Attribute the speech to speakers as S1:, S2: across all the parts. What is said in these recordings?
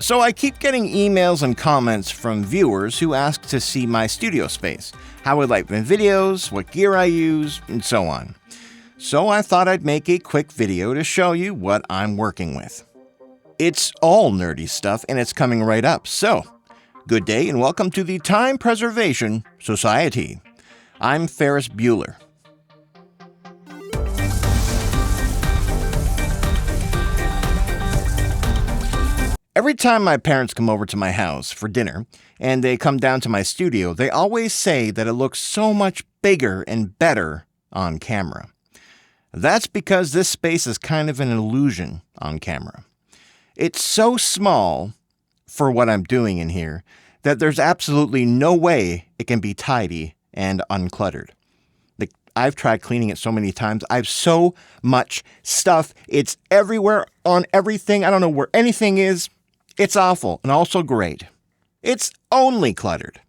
S1: So I keep getting emails and comments from viewers who ask to see my studio space, how I like my videos, what gear I use, and so on. So I thought I'd make a quick video to show you what I'm working with. It's all nerdy stuff and it's coming right up, so good day and welcome to the Time Preservation Society. I'm Ferris Bueller. Every time my parents come over to my house for dinner and they come down to my studio, they always say that it looks so much bigger and better on camera. That's because this space is kind of an illusion on camera. It's so small for what I'm doing in here that there's absolutely no way it can be tidy and uncluttered. I've tried cleaning it so many times. I have so much stuff. It's everywhere on everything. I don't know where anything is. It's awful and also great. It's only cluttered.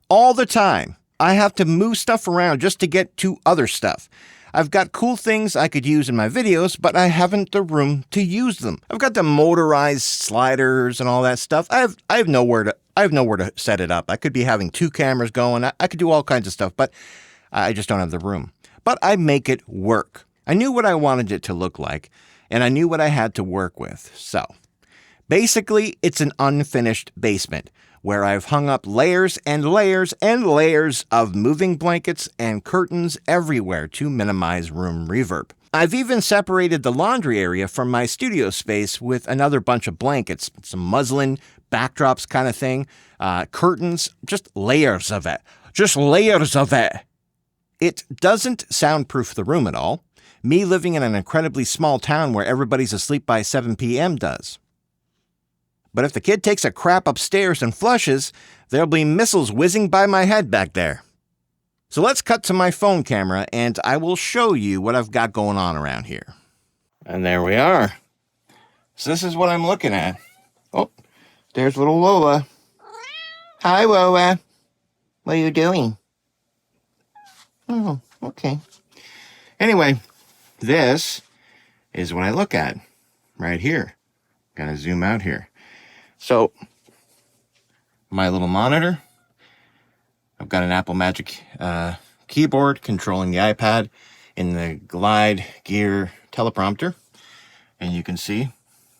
S1: All the time. I have to move stuff around just to get to other stuff. I've got cool things I could use in my videos, but I haven't the room to use them. I've got the motorized sliders and all that stuff. I have nowhere to set it up. I could be having 2 cameras going. I could do all kinds of stuff, but I just don't have the room. But I make it work. I knew what I wanted it to look like, and I knew what I had to work with. So basically, it's an unfinished basement where I've hung up layers and layers and layers of moving blankets and curtains everywhere to minimize room reverb. I've even separated the laundry area from my studio space with another bunch of blankets, some muslin, backdrops kind of thing, curtains, just layers of it. Just layers of it. It doesn't soundproof the room at all. Me living in an incredibly small town where everybody's asleep by 7 p.m. does. But if the kid takes a crap upstairs and flushes, there'll be missiles whizzing by my head back there. So let's cut to my phone camera and I will show you what I've got going on around here. And there we are. So this is what I'm looking at. Oh, there's little Lola. Hi, Lola. What are you doing? Oh, okay. Anyway, this is what I look at right here. Gotta zoom out here. So, my little monitor, I've got an Apple Magic keyboard controlling the iPad in the Glide Gear teleprompter. And you can see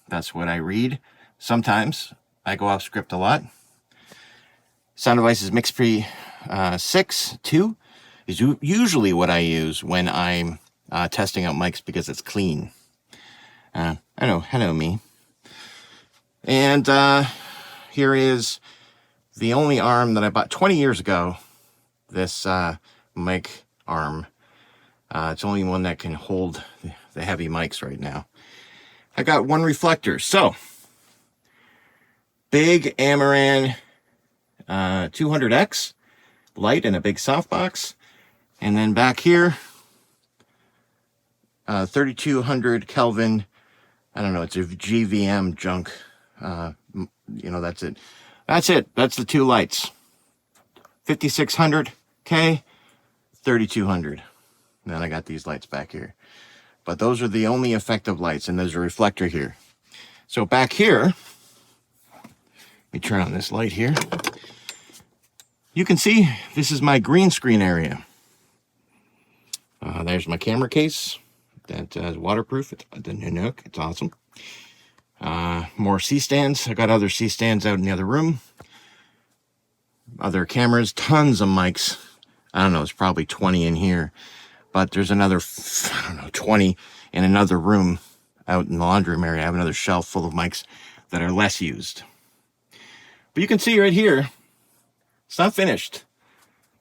S1: that's what I read. Sometimes I go off script a lot. Sound Devices MixPre 6.2 is usually what I use when I'm testing out mics because it's clean. I know, hello me. And here is the only arm that I bought 20 years ago. This mic arm. It's only one that can hold the heavy mics right now. I got one reflector. So, big Amaran 200X light in a big softbox. And then back here, 3200 Kelvin. I don't know, it's a GVM junk. That's it. That's the 2 lights. 5600K, 3200. Then I got these lights back here. But those are the only effective lights, and there's a reflector here. So back here, let me turn on this light here. You can see this is my green screen area. There's my camera case. That is waterproof. It's the Nanook. It's awesome. More C-stands. I got other C-stands out in the other room. Other cameras. Tons of mics. I don't know. It's probably 20 in here. But there's another, 20 in another room out in the laundry room area. I have another shelf full of mics that are less used. But you can see right here, it's not finished.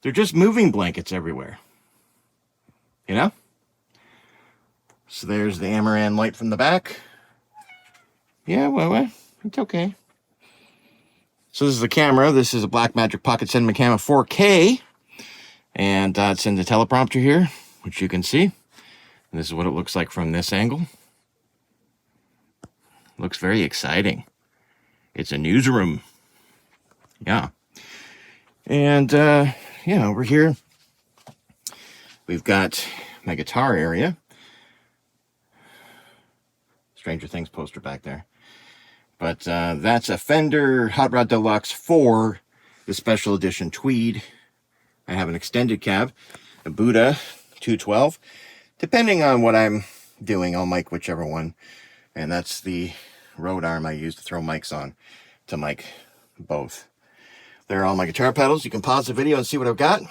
S1: They're just moving blankets everywhere. You know? So there's the Amaran light from the back. Yeah, well, it's okay. So this is the camera. This is a Blackmagic Pocket Cinema Camera 4K. And it's in the teleprompter here, which you can see. And this is what it looks like from this angle. Looks very exciting. It's a newsroom. Yeah. And, over here, we've got my guitar area. Stranger Things poster back there. But that's a Fender Hot Rod Deluxe 4, the special edition tweed. I have an extended cab, a Buddha 212. Depending on what I'm doing, I'll mic whichever one. And that's the Rode arm I use to throw mics on, to mic both. There are all my guitar pedals. You can pause the video and see what I've got.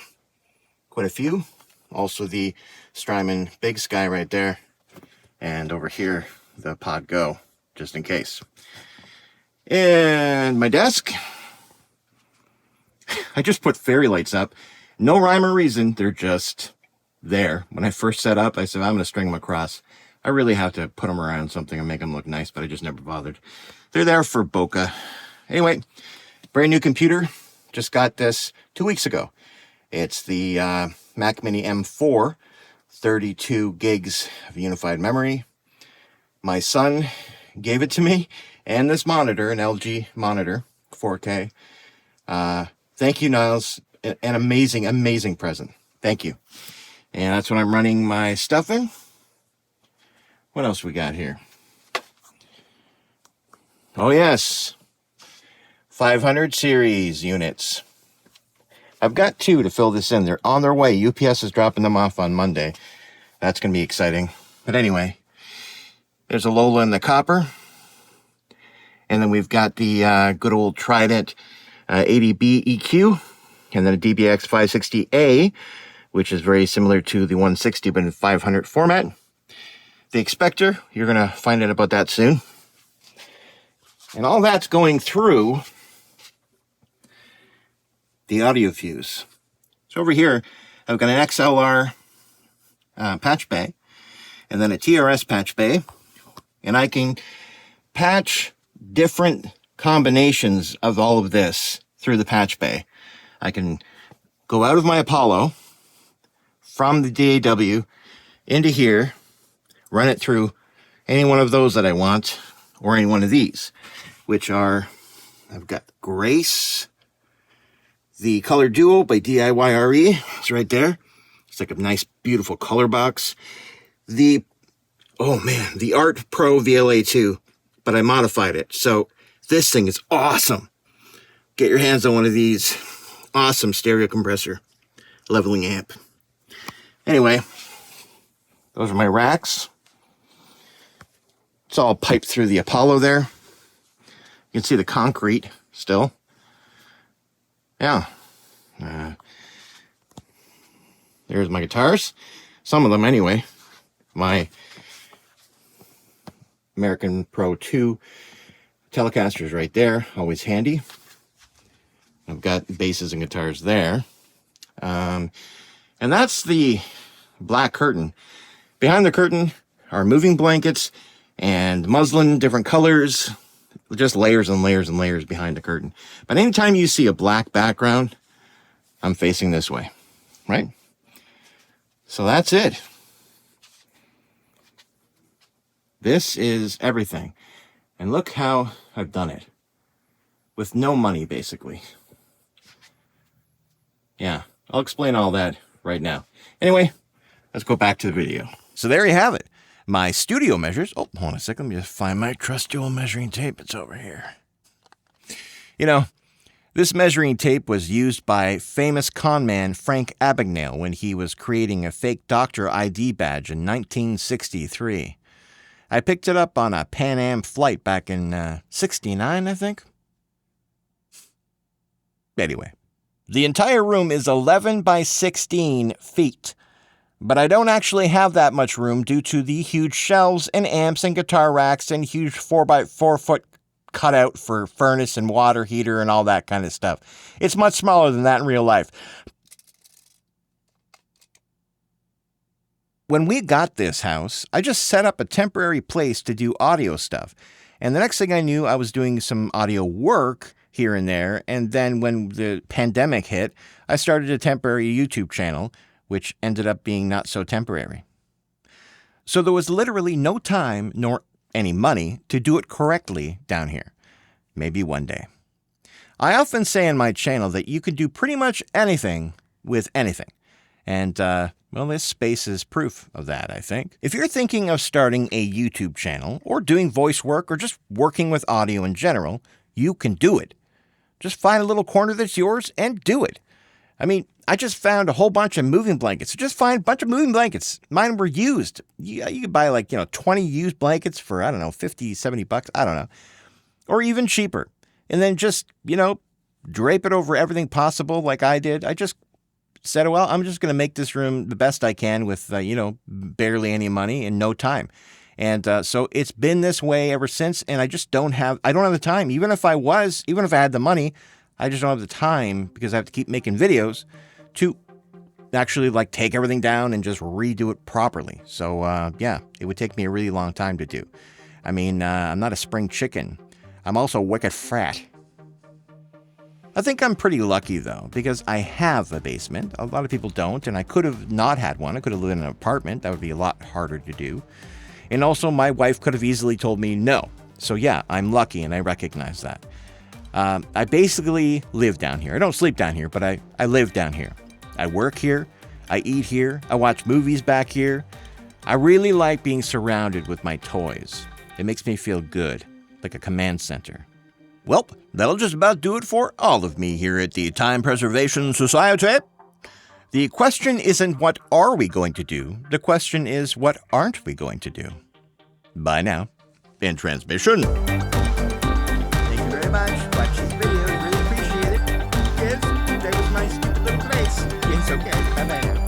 S1: Quite a few. Also the Strymon Big Sky right there. And over here, the Pod Go, just in case. And my desk. I just put fairy lights up. No rhyme or reason. They're just there. When I first set up, I said, I'm going to string them across. I really have to put them around something and make them look nice, but I just never bothered. They're there for bokeh. Anyway, brand new computer. Just got this 2 weeks ago. It's the Mac Mini M4, 32 gigs of unified memory. My son gave it to me, and this monitor, an LG monitor, 4K. Thank you, Niles. An amazing, amazing present. Thank you. And that's what I'm running my stuff in. What else we got here? Oh, yes. 500 series units. I've got 2 to fill this in. They're on their way. UPS is dropping them off on Monday. That's going to be exciting. But anyway, there's a Lola in the copper. And then we've got the good old Trident 80B EQ. And then a DBX 560A, which is very similar to the 160, but in 500 format. The Expector, you're going to find out about that soon. And all that's going through the audio fuse. So over here, I've got an XLR patch bay, and then a TRS patch bay, and I can patch different combinations of all of this through the patch bay. I can go out of my Apollo from the DAW into here, run it through any one of those that I want, or any one of these, which are, I've got Grace, the Color Duo by DIYRE, it's right there. It's like a nice, beautiful color box. The Art Pro VLA2, but I modified it. So this thing is awesome. Get your hands on one of these. Awesome stereo compressor, leveling amp. Anyway, those are my racks. It's all piped through the Apollo there. You can see the concrete still. Yeah. There's my guitars. Some of them anyway. My American Pro 2 Telecaster's right there. Always handy. I've got basses and guitars there. And that's the black curtain. Behind the curtain are moving blankets and muslin, different colors. Just layers and layers and layers behind the curtain. But anytime you see a black background, I'm facing this way, right? So that's it. This is everything. And look how I've done it. With no money, basically. Yeah, I'll explain all that right now. Anyway, let's go back to the video. So there you have it. My studio measures. Oh, hold on a second. Let me just find my trusty old measuring tape. It's over here. You know, this measuring tape was used by famous conman Frank Abagnale when he was creating a fake doctor ID badge in 1963. I picked it up on a Pan Am flight back in 69, I think. Anyway, the entire room is 11 by 16 feet. But I don't actually have that much room due to the huge shelves and amps and guitar racks and huge 4x4 foot cutout for furnace and water heater and all that kind of stuff. It's much smaller than that in real life. When we got this house, I just set up a temporary place to do audio stuff. And the next thing I knew, I was doing some audio work here and there. And then when the pandemic hit, I started a temporary YouTube channel, which ended up being not so temporary. So there was literally no time nor any money to do it correctly down here. Maybe one day. I often say in my channel that you can do pretty much anything with anything. And Well, this space is proof of that, I think. If you're thinking of starting a YouTube channel, or doing voice work, or just working with audio in general, you can do it. Just find a little corner that's yours and do it. I mean, I just found a whole bunch of moving blankets. Just find a bunch of moving blankets. Mine were used. You could buy 20 used blankets for, I don't know, $50, $70, I don't know. Or even cheaper. And then just, drape it over everything possible like I did. I just said, well, I'm just going to make this room the best I can with, barely any money and no time. And so it's been this way ever since, and I don't have the time. Even if I had the money, I just don't have the time because I have to keep making videos to actually take everything down and just redo it properly. So it would take me a really long time to do. I mean, I'm not a spring chicken. I'm also wicked fat. I think I'm pretty lucky, though, because I have a basement. A lot of people don't, and I could have not had one. I could have lived in an apartment. That would be a lot harder to do. And also, my wife could have easily told me no. So yeah, I'm lucky, and I recognize that. I basically live down here. I don't sleep down here, but I live down here. I work here. I eat here. I watch movies back here. I really like being surrounded with my toys. It makes me feel good, like a command center. Well, that'll just about do it for all of me here at the Time Preservation Society. The question isn't what are we going to do? The question is what aren't we going to do? Bye now. In transmission. Thank you very much. Watch this video. Really appreciate it. Yes, that was my stupid little place. Yes, okay. Bye-bye now.